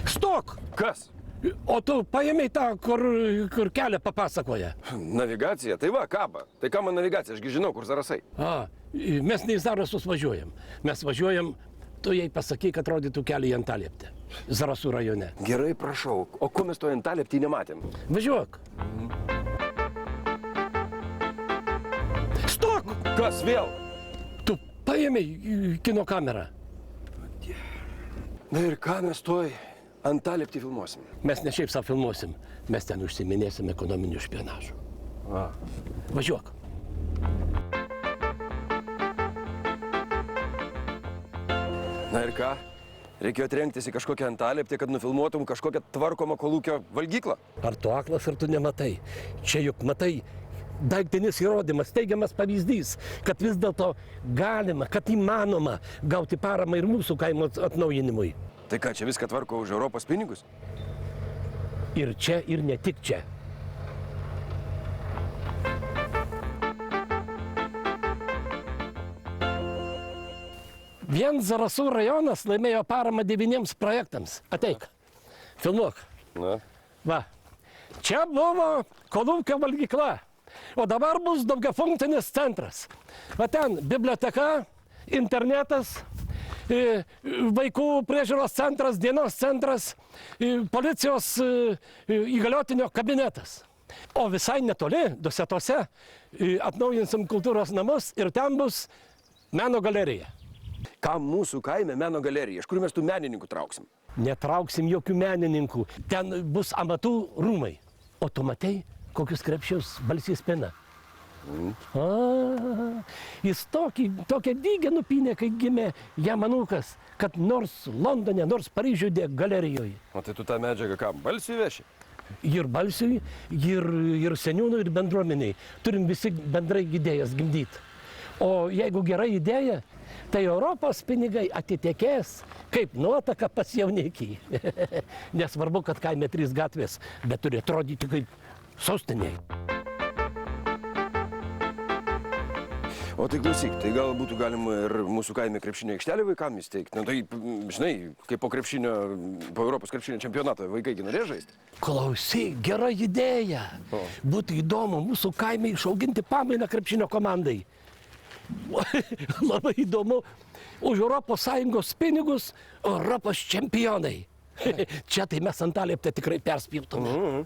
Stok! Kas? O tu paėmei tą, kur kelią papasakoja. Navigacija? Tai va, kaba. Tai ką man navigacija? Ašgi žinau, kur Zarasai. Mes ne į Zarasus važiuojam. Mes važiuojam, tu jai pasakyk, kad rodytų kelią į Antalieptę, Zarasų rajone. Gerai, prašau. O ko mes to Antalieptį nematėm? Važiuok. Stok! Kas vėl? Tu paėmei kino kamerą. Na ir ką mes toj Antalieptį filmuosim? Mes ne šiaip savo filmuosim, mes ten užsiminėsim ekonominiu špionažu. Važiuok. Na ir ką? Reikėjo trenktis į kažkokią Antalieptį, kad nufilmuotum kažkokią tvarkomą kolūkio valgyklą? Ar tu aklas, ar tu nematai? Čia juk matai daiktinis įrodymas, teigiamas pavyzdys, kad vis dėlto galima, kad įmanoma gauti paramą ir mūsų kaimo atnaujinimui. Tai ką, čia viską tvarko už Europos pinigus? Ir čia, ir ne tik čia. Vien Zarasų rajonas laimėjo paramą 9 projektams. Ateik, filmuok. Na. Va, čia buvo kolūkio valgykla, o dabar bus daugiafunkcinis centras. Va ten biblioteka, internetas, vaikų priežiūros centras, dienos centras, policijos įgaliotinio kabinetas. O visai netoli, Dusetose, atnaujinsim kultūros namus ir ten bus meno galerija. Kam mūsų kaime meno galerija? Iš kur mes tų menininkų trauksim? Netrauksim jokių menininkų. Ten bus amatų rūmai. O tu matei, kokius krepšius Balsys pina? Jis tokią dygę nupynė, kai gimė jam anūkas, kad nors Londone, nors Paryžiuje galerijoje. O tai tu tą medžiagą kam? Balsiui veši? Ir Balsiui, ir seniūnui, ir bendruomeniai. Turim visi bendrai idėjas gimdyti. O jeigu gera idėja, tai Europos pinigai atitekės kaip nuotaka pas jaunikį. Nesvarbu, kad kaime 3 gatvės, bet turi atrodyti kaip sostinėje. O tai klausyk, tai gal būtų galima ir mūsų kaime krepšinio aikštelį vaikam įsteigti. Na tai, žinai, kaip po Europos krepšinio čempionato vaikai norės žaisti. Klausyk, gera idėja. Būtų įdomu mūsų kaime išauginti pamainą krepšinio komandai. Labai įdomu, už ES pinigus Europos čempionai. Čia tai mes Antalieptę tikrai perspjautume.